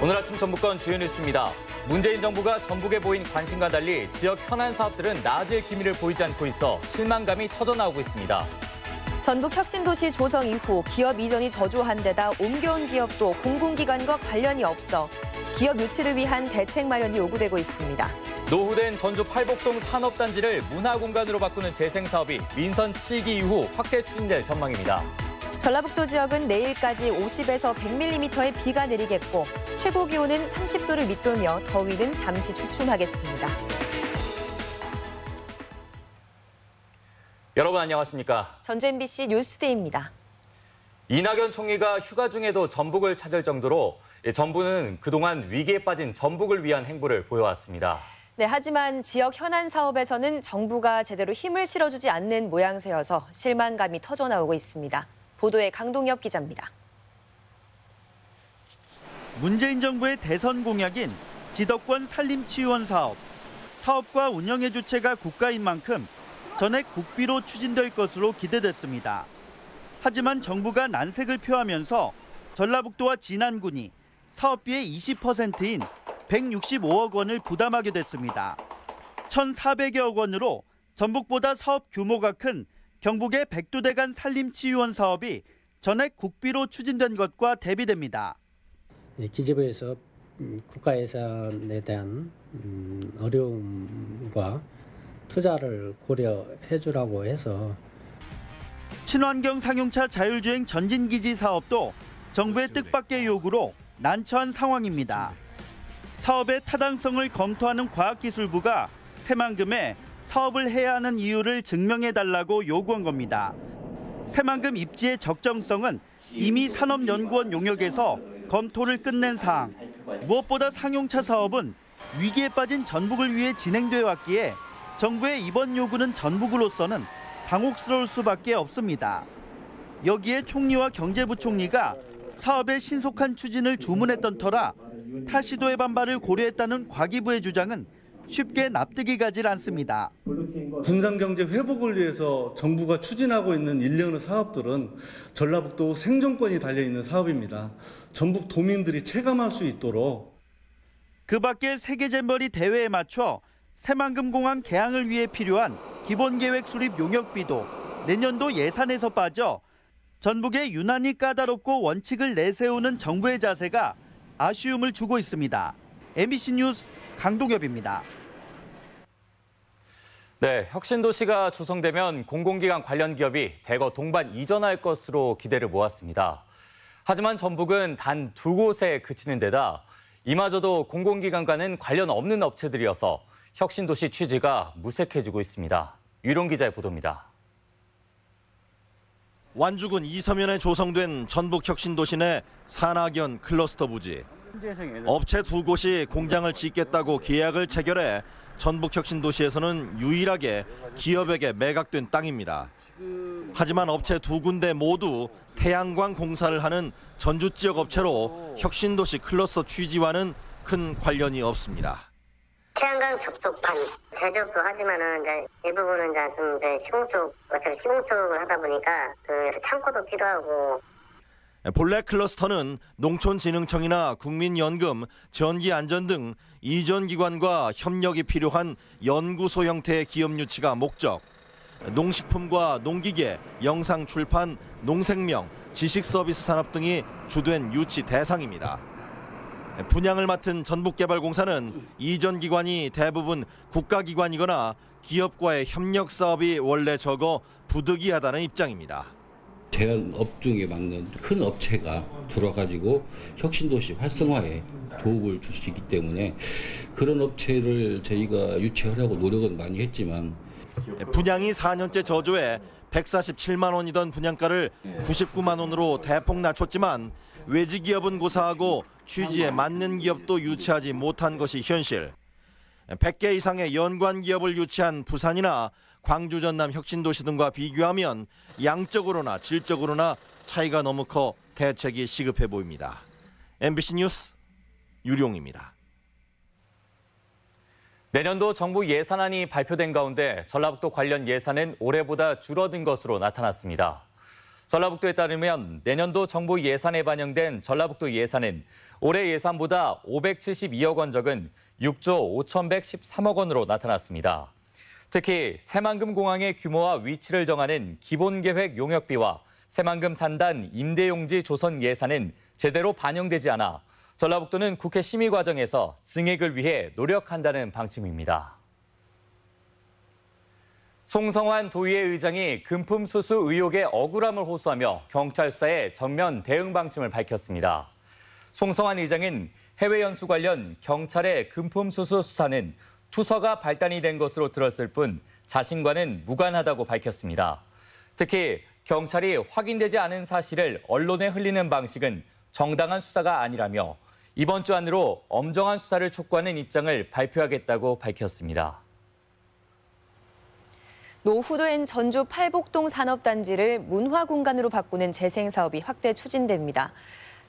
오늘 아침 전북권 주요 뉴스입니다. 문재인 정부가 전북에 보인 관심과 달리 지역 현안 사업들은 나아질 기미를 보이지 않고 있어 실망감이 터져나오고 있습니다. 전북 혁신도시 조성 이후 기업 이전이 저조한 데다 옮겨온 기업도 공공기관과 관련이 없어 기업 유치를 위한 대책 마련이 요구되고 있습니다. 노후된 전주 팔복동 산업단지를 문화공간으로 바꾸는 재생사업이 민선 7기 이후 확대 추진될 전망입니다. 전라북도 지역은 내일까지 50에서 100mm의 비가 내리겠고 최고 기온은 30도를 밑돌며 더위는 잠시 주춤하겠습니다. 여러분 안녕하십니까? 전주 MBC 뉴스데이입니다. 이낙연 총리가 휴가 중에도 전북을 찾을 정도로 정부는 그동안 위기에 빠진 전북을 위한 행보를 보여왔습니다. 네, 하지만 지역 현안 사업에서는 정부가 제대로 힘을 실어주지 않는 모양새여서 실망감이 터져나오고 있습니다. 보도에 강동엽 기자입니다. 문재인 정부의 대선 공약인 지덕권 산림치유원 사업. 사업과 운영의 주체가 국가인 만큼 전액 국비로 추진될 것으로 기대됐습니다. 하지만 정부가 난색을 표하면서 전라북도와 진안군이 사업비의 20%인 165억 원을 부담하게 됐습니다. 1,400여억 원으로 전북보다 사업 규모가 큰 경북의 백두대간 산림치유원 사업이 전액 국비로 추진된 것과 대비됩니다. 기재부에서 국가 예산에 대한 어려움과 투자를 고려해 주라고 해서 친환경 상용차 자율주행 전진기지 사업도 정부의 뜻밖의 요구로 난처한 상황입니다. 사업의 타당성을 검토하는 과학기술부가 새만금에 사업을 해야 하는 이유를 증명해달라고 요구한 겁니다. 새만금 입지의 적정성은 이미 산업연구원 용역에서 검토를 끝낸 사항. 무엇보다 상용차 사업은 위기에 빠진 전북을 위해 진행돼 왔기에 정부의 이번 요구는 전북으로서는 당혹스러울 수밖에 없습니다. 여기에 총리와 경제부총리가 사업의 신속한 추진을 주문했던 터라 타 시도의 반발을 고려했다는 과기부의 주장은 쉽게 납득이 가질 않습니다. 군산경제 회복을 위해서 정부가 추진하고 있는 일련의 사업들은 전라북도 생존권이 달려있는 사업입니다. 전북 도민들이 체감할 수 있도록. 그 밖에 세계잼버리 대회에 맞춰 새만금공항 개항을 위해 필요한 기본계획 수립 용역비도 내년도 예산에서 빠져 전북에 유난히 까다롭고 원칙을 내세우는 정부의 자세가 아쉬움을 주고 있습니다. MBC 뉴스 강동엽입니다. 네, 혁신도시가 조성되면 공공기관 관련 기업이 대거 동반 이전할 것으로 기대를 모았습니다. 하지만 전북은 단 2곳에 그치는 데다 이마저도 공공기관과는 관련 없는 업체들이어서 혁신도시 취지가 무색해지고 있습니다. 유룡 기자의 보도입니다. 완주군 이서면에 조성된 전북 혁신도시 내 산악연 클러스터 부지. 업체 2곳이 공장을 짓겠다고 계약을 체결해 전북 혁신도시에서는 유일하게 기업에게 매각된 땅입니다. 하지만 업체 2군데 모두 태양광 공사를 하는 전주 지역 업체로 혁신도시 클러스터 취지와는 큰 관련이 없습니다. 태양광 접촉판 제조업도 하지만은 이제 일부분은 이제 좀 이제 시공 쪽 어차피 시공 쪽을 하다 보니까 그 창고도 필요하고. 본래 클러스터는 농촌진흥청이나 국민연금, 전기안전 등 이전 기관과 협력이 필요한 연구소 형태의 기업 유치가 목적. 농식품과 농기계, 영상 출판, 농생명, 지식서비스 산업 등이 주된 유치 대상입니다. 분양을 맡은 전북개발공사는 이전 기관이 대부분 국가기관이거나 기업과의 협력 사업이 원래 적어 부득이하다는 입장입니다. 제한 업종에 맞는 큰 업체가 들어가지고 혁신도시 활성화에 도움을 줄 수 있기 때문에 그런 업체를 저희가 유치하려고 노력은 많이 했지만 분양이 4년째 저조해 147만 원이던 분양가를 99만 원으로 대폭 낮췄지만 외지 기업은 고사하고 취지에 맞는 기업도 유치하지 못한 것이 현실. 100개 이상의 연관 기업을 유치한 부산이나 광주 전남 혁신도시 등과 비교하면 양적으로나 질적으로나 차이가 너무 커 대책이 시급해 보입니다. MBC 뉴스 유룡입니다. 내년도 정부 예산안이 발표된 가운데 전라북도 관련 예산은 올해보다 줄어든 것으로 나타났습니다. 전라북도에 따르면 내년도 정부 예산에 반영된 전라북도 예산은 올해 예산보다 572억 원 적은 6조 5,113억 원으로 나타났습니다. 특히 새만금 공항의 규모와 위치를 정하는 기본계획 용역비와 새만금 산단 임대용지 조성 예산은 제대로 반영되지 않아 전라북도는 국회 심의 과정에서 증액을 위해 노력한다는 방침입니다. 송성환 도의회 의장이 금품 수수 의혹의 억울함을 호소하며 경찰 수사에 전면 대응 방침을 밝혔습니다. 송성환 의장은 해외 연수 관련 경찰의 금품 수수 수사는 투서가 발단이 된 것으로 들었을 뿐 자신과는 무관하다고 밝혔습니다. 특히 경찰이 확인되지 않은 사실을 언론에 흘리는 방식은 정당한 수사가 아니라며 이번 주 안으로 엄정한 수사를 촉구하는 입장을 발표하겠다고 밝혔습니다. 노후된 전주 팔복동 산업단지를 문화공간으로 바꾸는 재생사업이 확대 추진됩니다.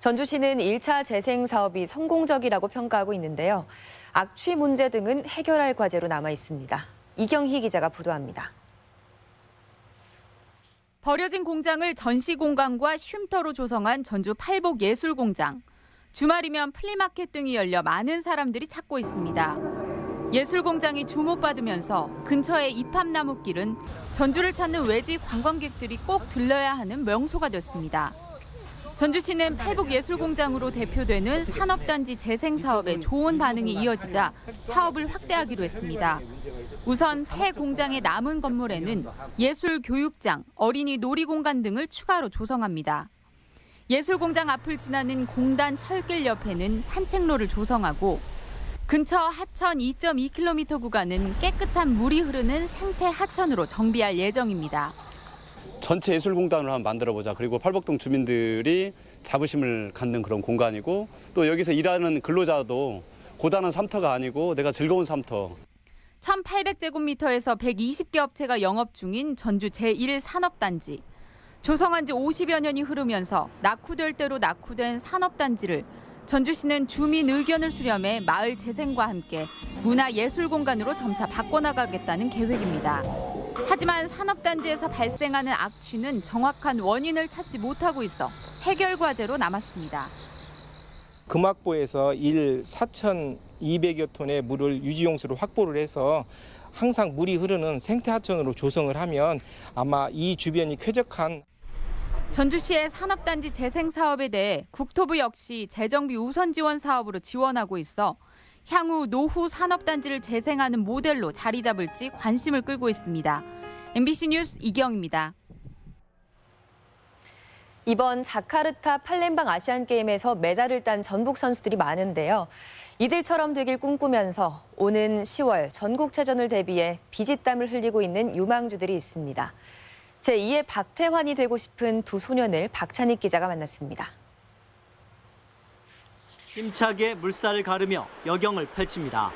전주시는 1차 재생사업이 성공적이라고 평가하고 있는데요. 악취 문제 등은 해결할 과제로 남아 있습니다. 이경희 기자가 보도합니다. 버려진 공장을 전시 공간과 쉼터로 조성한 전주 팔복예술공장. 주말이면 플리마켓 등이 열려 많은 사람들이 찾고 있습니다. 예술공장이 주목받으면서 근처의 이팝나무길은 전주를 찾는 외지 관광객들이 꼭 들러야 하는 명소가 됐습니다. 전주시는 팔복예술공장으로 대표되는 산업단지 재생사업에 좋은 반응이 이어지자 사업을 확대하기로 했습니다. 우선 폐공장의 남은 건물에는 예술교육장, 어린이 놀이공간 등을 추가로 조성합니다. 예술공장 앞을 지나는 공단 철길 옆에는 산책로를 조성하고 근처 하천 2.2km 구간은 깨끗한 물이 흐르는 생태 하천으로 정비할 예정입니다. 전체 예술공단을 한번 만들어보자. 그리고 팔복동 주민들이 자부심을 갖는 그런 공간이고 또 여기서 일하는 근로자도 고단한 삼터가 아니고 내가 즐거운 삼터. 1,800제곱미터에서 120개 업체가 영업 중인 전주 제1산업단지. 조성한 지 50여 년이 흐르면서 낙후될 대로 낙후된 산업단지를 전주시는 주민 의견을 수렴해 마을 재생과 함께 문화예술공간으로 점차 바꿔나가겠다는 계획입니다. 하지만 산업단지에서 발생하는 악취는 정확한 원인을 찾지 못하고 있어 해결 과제로 남았습니다. 금악보에서 일 4,200여 톤의 물을 유지용수로 확보를 해서 항상 물이 흐르는 생태하천으로 조성을 하면 아마 이 주변이 쾌적한 전주시의 산업단지 재생 사업에 대해 국토부 역시 재정비 우선 지원 사업으로 지원하고 있어 향후 노후 산업단지를 재생하는 모델로 자리 잡을지 관심을 끌고 있습니다. MBC 뉴스 이경입니다. 이번 자카르타 팔렘방 아시안게임에서 메달을 딴 전북 선수들이 많은데요. 이들처럼 되길 꿈꾸면서 오는 10월 전국체전을 대비해 비짓땀을 흘리고 있는 유망주들이 있습니다. 제2의 박태환이 되고 싶은 두 소년을 박찬익 기자가 만났습니다. 힘차게 물살을 가르며 여경을 펼칩니다.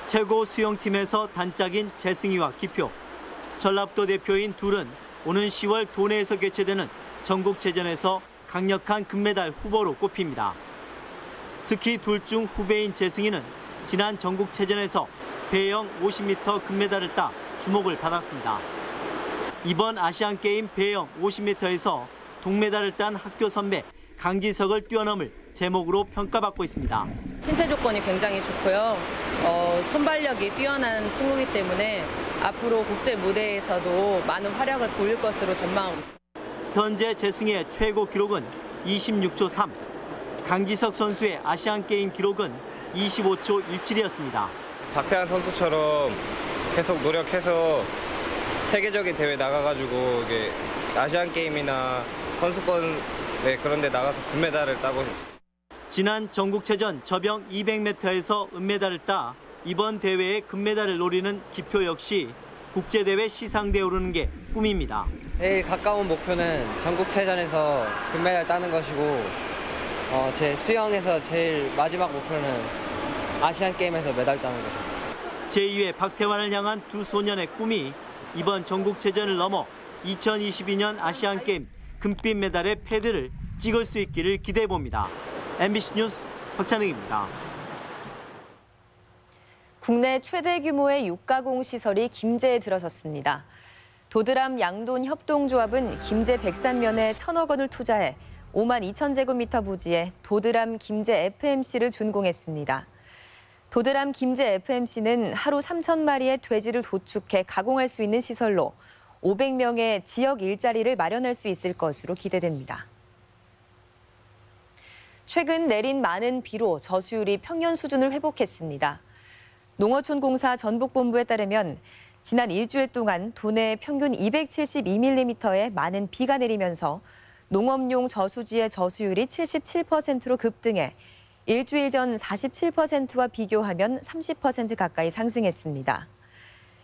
최고 수영팀에서 단짝인 재승이와 기표. 전라북도 대표인 둘은 오는 10월 도내에서 개최되는 전국체전에서 강력한 금메달 후보로 꼽힙니다. 특히 둘 중 후배인 재승이는 지난 전국체전에서 배영 50m 금메달을 따 주목을 받았습니다. 이번 아시안게임 배영 50m에서 동메달을 딴 학교 선배 강지석을 뛰어넘을 제목으로 평가받고 있습니다. 신체 조건이 굉장히 좋고요. 순발력이 뛰어난 친구이기 때문에 앞으로 국제 무대에서도 많은 활약을 보일 것으로 전망하고 있습니다. 현재 재승의 최고 기록은 26초 3. 강지석 선수의 아시안게임 기록은 25초 17이었습니다. 박태환 선수처럼 계속 노력해서 세계적인 대회 나가가지고 이게 아시안게임이나 선수권 그런 데 나가서 금메달을 따고 지난 전국체전 저병 200m에서 은메달을 따 이번 대회에 금메달을 노리는 기표 역시 국제대회 시상대에 오르는 게 꿈입니다. 제일 가까운 목표는 전국체전에서 금메달 따는 것이고 제 수영에서 제일 마지막 목표는 아시안게임에서 메달 따는 것입니다. 제2회 박태환을 향한 두 소년의 꿈이 이번 전국체전을 넘어 2022년 아시안게임 금빛 메달의 패드를 찍을 수 있기를 기대해봅니다. MBC 뉴스 박찬익입니다. 국내 최대 규모의 육가공 시설이 김제에 들어섰습니다. 도드람 양돈 협동조합은 김제 백산면에 1,000억 원을 투자해 5만 2천 제곱미터 부지에 도드람 김제 FMC를 준공했습니다. 도드람 김제 FMC는 하루 3,000마리의 돼지를 도축해 가공할 수 있는 시설로 500명의 지역 일자리를 마련할 수 있을 것으로 기대됩니다. 최근 내린 많은 비로 저수율이 평년 수준을 회복했습니다. 농어촌공사 전북본부에 따르면 지난 일주일 동안 도내 평균 272mm의 많은 비가 내리면서 농업용 저수지의 저수율이 77%로 급등해 일주일 전 47%와 비교하면 30% 가까이 상승했습니다.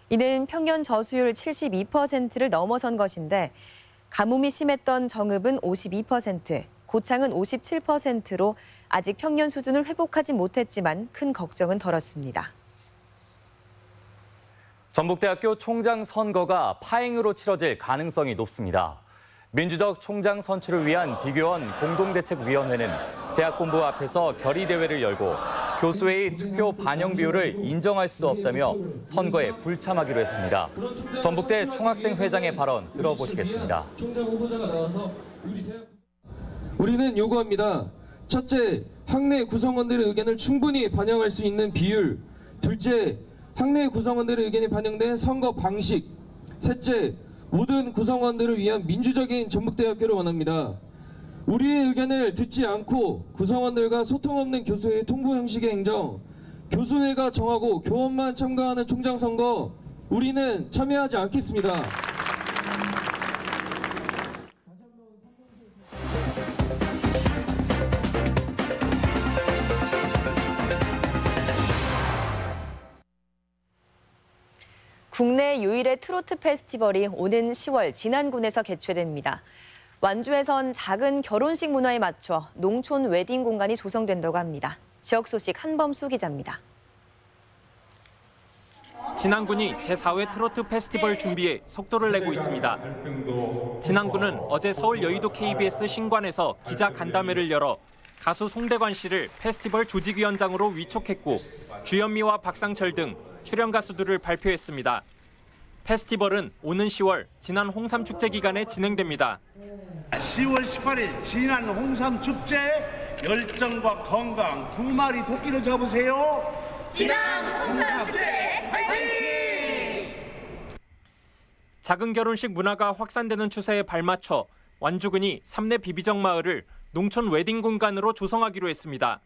이는 평년 저수율 72%를 넘어선 것인데 가뭄이 심했던 정읍은 52%, 고창은 57%로 아직 평년 수준을 회복하지 못했지만 큰 걱정은 덜었습니다. 전북대학교 총장 선거가 파행으로 치러질 가능성이 높습니다. 민주적 총장 선출을 위한 비교원 공동대책위원회는 대학 본부 앞에서 결의대회를 열고 교수회의 투표 반영 비율을 인정할 수 없다며 선거에 불참하기로 했습니다. 전북대 총학생회장의 발언 들어보시겠습니다. 우리는 요구합니다. 첫째, 학내 구성원들의 의견을 충분히 반영할 수 있는 비율. 둘째, 학내 구성원들의 의견이 반영된 선거 방식. 셋째, 모든 구성원들을 위한 민주적인 전북대학교를 원합니다. 우리의 의견을 듣지 않고 구성원들과 소통 없는 교수회의 통보 형식의 행정, 교수회가 정하고 교원만 참가하는 총장 선거, 우리는 참여하지 않겠습니다. 국내 유일의 트로트 페스티벌이 오는 10월 진안군에서 개최됩니다. 완주에선 작은 결혼식 문화에 맞춰 농촌 웨딩 공간이 조성된다고 합니다. 지역 소식 한범수 기자입니다. 진안군이 제4회 트로트 페스티벌 준비에 속도를 내고 있습니다. 진안군은 어제 서울 여의도 KBS 신관에서 기자 간담회를 열어 가수 송대관 씨를 페스티벌 조직위원장으로 위촉했고 주현미와 박상철 등 출연 가수들을 발표했습니다. 페스티벌은 오는 10월 진안 홍삼축제 기간에 진행됩니다. 10월 18일 진안 홍삼축제 열정과 건강 두 마리 토끼를 잡으세요. 진안 홍삼축제 화이팅! 작은 결혼식 문화가 확산되는 추세에 발맞춰 완주군이 삼내 비비정 마을을 농촌 웨딩 공간으로 조성하기로 했습니다.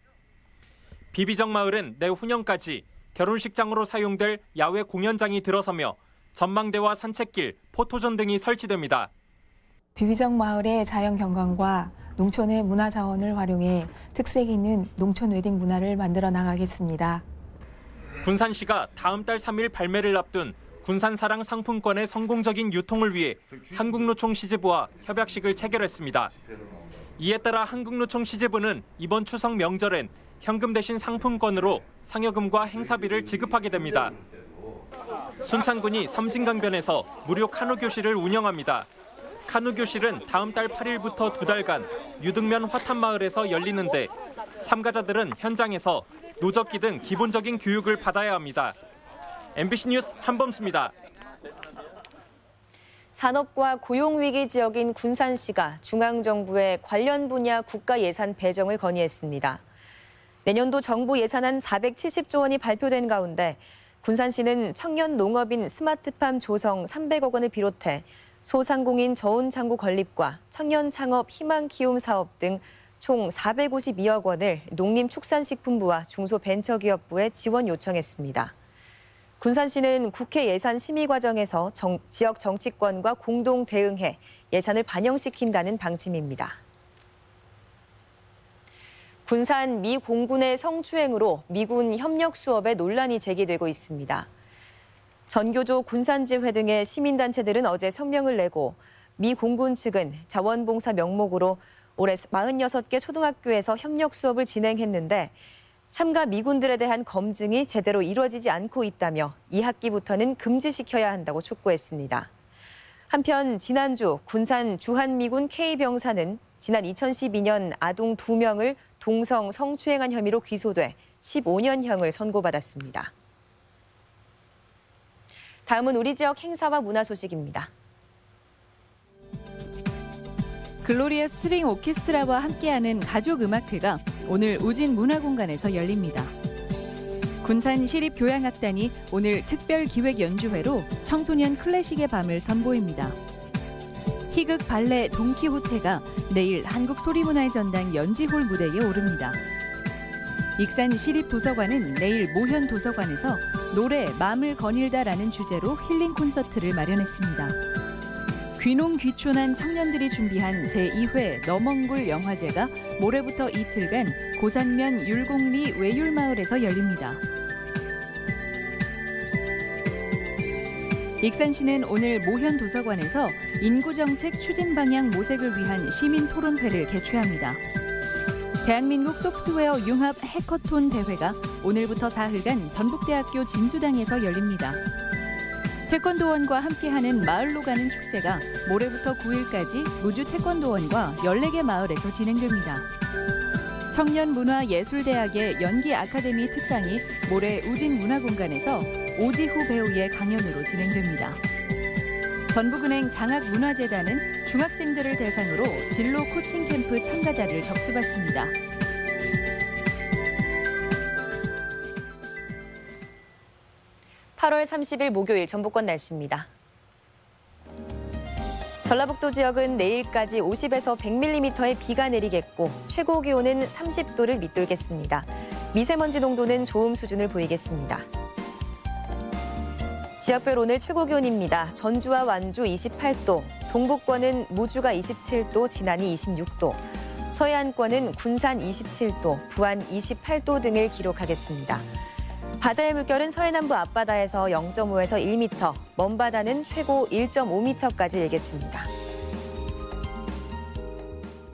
비비정 마을은 내후년까지 결혼식장으로 사용될 야외 공연장이 들어서며 전망대와 산책길, 포토존 등이 설치됩니다. 비비정 마을의 자연 경관과 농촌의 문화 자원을 활용해 특색 있는 농촌 웨딩 문화를 만들어 나가겠습니다. 군산시가 다음 달 3일 발매를 앞둔 군산사랑 상품권의 성공적인 유통을 위해 한국노총 시지부와 협약식을 체결했습니다. 이에 따라 한국노총 시지부는 이번 추석 명절엔 현금 대신 상품권으로 상여금과 행사비를 지급하게 됩니다. 순창군이 섬진강변에서 무료 카누 교실을 운영합니다. 카누 교실은 다음 달 8일부터 2달간 유등면 화탄마을에서 열리는데 참가자들은 현장에서 노젓기 등 기본적인 교육을 받아야 합니다. MBC 뉴스 한범수입니다. 산업과 고용위기 지역인 군산시가 중앙정부에 관련 분야 국가 예산 배정을 건의했습니다. 내년도 정부 예산안 470조 원이 발표된 가운데 군산시는 청년 농업인 스마트팜 조성 300억 원을 비롯해 소상공인 저온창고 건립과 청년 창업 희망 키움 사업 등 총 452억 원을 농림축산식품부와 중소벤처기업부에 지원 요청했습니다. 군산시는 국회 예산 심의 과정에서 지역 정치권과 공동 대응해 예산을 반영시킨다는 방침입니다. 군산 미 공군의 성추행으로 미군 협력 수업에 논란이 제기되고 있습니다. 전교조 군산지회 등의 시민단체들은 어제 성명을 내고 미 공군 측은 자원봉사 명목으로 올해 46개 초등학교에서 협력 수업을 진행했는데 참가 미군들에 대한 검증이 제대로 이루어지지 않고 있다며 2학기부터는 금지시켜야 한다고 촉구했습니다. 한편 지난주 군산 주한미군 K병사는 지난 2012년 아동 2명을 동성 성추행한 혐의로 기소돼 15년형을 선고받았습니다. 다음은 우리 지역 행사와 문화 소식입니다. 글로리아 스트링 오케스트라와 함께하는 가족 음악회가 오늘 우진문화공간에서 열립니다. 군산시립교향악단이 오늘 특별기획 연주회로 청소년 클래식의 밤을 선보입니다. 희극 발레 돈키호테가 내일 한국소리문화의 전당 연지홀 무대에 오릅니다. 익산시립도서관은 내일 모현도서관에서 노래 맘을 거닐다라는 주제로 힐링 콘서트를 마련했습니다. 귀농귀촌한 청년들이 준비한 제2회 너먼굴 영화제가 모레부터 이틀간 고산면 율곡리 외율마을에서 열립니다. 익산시는 오늘 모현도서관에서 인구정책 추진 방향 모색을 위한 시민토론회를 개최합니다. 대한민국 소프트웨어 융합 해커톤 대회가 오늘부터 사흘간 전북대학교 진수당에서 열립니다. 태권도원과 함께하는 마을로 가는 축제가 모레부터 9일까지 무주 태권도원과 14개 마을에서 진행됩니다. 청년문화예술대학의 연기아카데미 특강이 모레 우진문화공간에서 오지후 배우의 강연으로 진행됩니다. 전북은행 장학문화재단은 중학생들을 대상으로 진로 코칭 캠프 참가자를 접수받습니다. (8월 30일) 목요일 전북권 날씨입니다. 전라북도 지역은 내일까지 50에서 100mm의 비가 내리겠고 최고 기온은 30도를 밑돌겠습니다. 미세먼지 농도는 좋음 수준을 보이겠습니다. 지역별 오늘 최고 기온입니다. 전주와 완주 28도, 동북권은 무주가 27도, 진안이 26도, 서해안권은 군산 27도, 부안 28도 등을 기록하겠습니다. 바다의 물결은 서해남부 앞바다에서 0.5에서 1m, 먼바다는 최고 1.5m까지 일겠습니다.